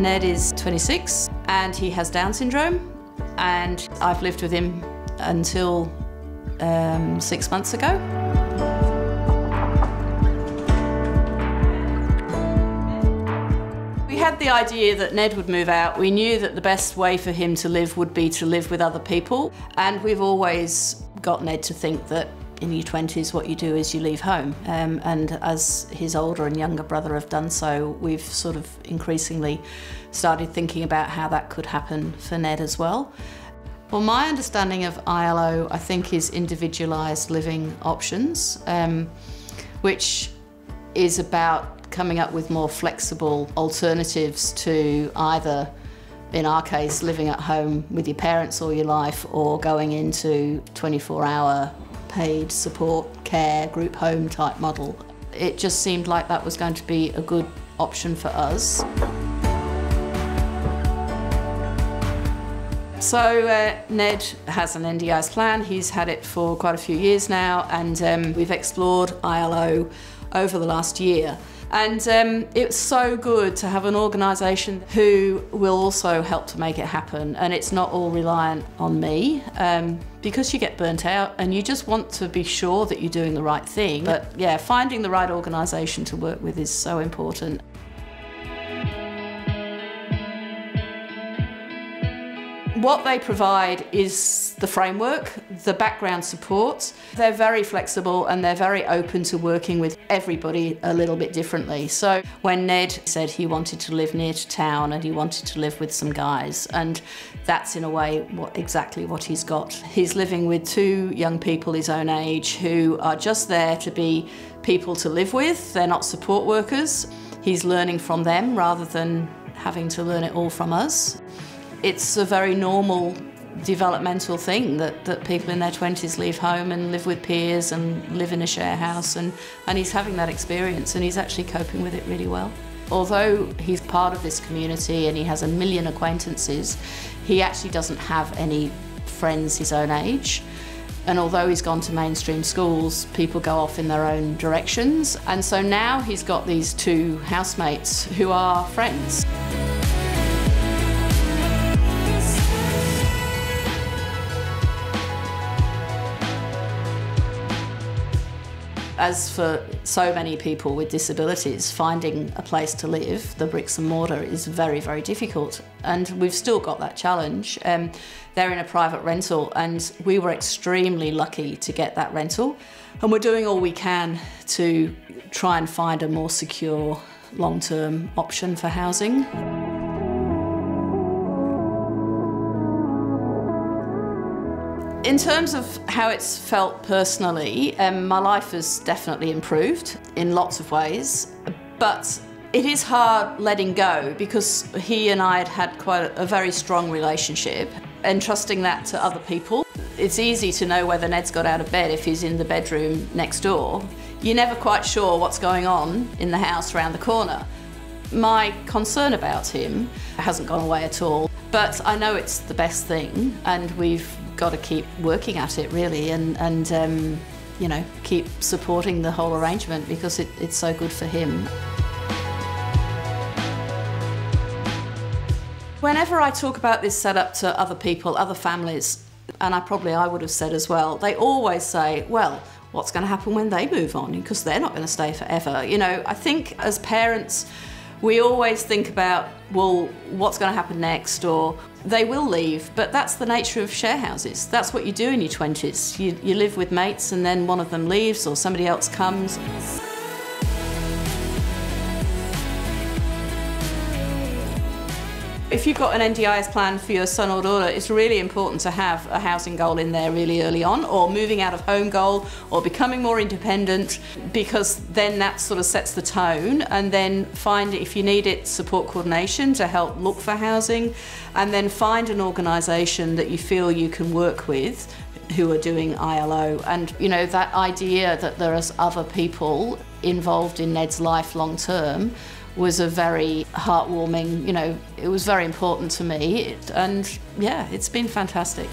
Ned is 26 and he has Down syndrome, and I've lived with him until 6 months ago. We had the idea that Ned would move out. We knew that the best way for him to live would be to live with other people, and we've always got Ned to think that in your 20s what you do is you leave home, and as his older and younger brother have done so, we've sort of increasingly started thinking about how that could happen for Ned as well. Well, my understanding of ILO, I think, is individualised living options, which is about coming up with more flexible alternatives to either, in our case, living at home with your parents all your life, or going into 24-hour paid support care, group home type model. It just seemed like that was going to be a good option for us. So Ned has an NDIS plan. He's had it for quite a few years now, and we've explored ILO over the last year. And it's so good to have an organisation who will also help to make it happen, and it's not all reliant on me, because you get burnt out and you just want to be sure that you're doing the right thing. But yeah, finding the right organisation to work with is so important. What they provide is the framework, the background support. They're very flexible and they're very open to working with everybody a little bit differently. So when Ned said he wanted to live near to town and he wanted to live with some guys, and that's in a way exactly what he's got. He's living with two young people his own age who are just there to be people to live with. They're not support workers. He's learning from them rather than having to learn it all from us. It's a very normal developmental thing that people in their 20s leave home and live with peers and live in a share house, and he's having that experience and he's actually coping with it really well. Although he's part of this community and he has a million acquaintances, he actually doesn't have any friends his own age. And although he's gone to mainstream schools, people go off in their own directions. And so now he's got these two housemates who are friends. As for so many people with disabilities, finding a place to live, the bricks and mortar, is very, very difficult. And we've still got that challenge. They're in a private rental, and we were extremely lucky to get that rental. And we're doing all we can to try and find a more secure, long-term option for housing. In terms of how it's felt personally, my life has definitely improved in lots of ways, but it is hard letting go because he and I had quite a very strong relationship, and trusting that to other people. It's easy to know whether Ned's got out of bed if he's in the bedroom next door. You're never quite sure what's going on in the house around the corner. My concern about him hasn't gone away at all, but I know it's the best thing, and we've got to keep working at it really, and you know, keep supporting the whole arrangement because it's so good for him. Whenever I talk about this setup to other people, other families, and I would have said as well, they always say, well, what's going to happen when they move on? Because they're not going to stay forever. You know, I think as parents, we always think about, well, what's going to happen next, or they will leave, but that's the nature of share houses. That's what you do in your 20s. You live with mates and then one of them leaves or somebody else comes. If you've got an NDIS plan for your son or daughter, it's really important to have a housing goal in there really early on, or moving out of home goal, or becoming more independent, because then that sort of sets the tone. And then find, if you need it, support coordination to help look for housing, and then find an organisation that you feel you can work with who are doing ILO. And you know, that idea that there are other people involved in Ned's life long term was a very heartwarming, you know, it was very important to me, and yeah, it's been fantastic.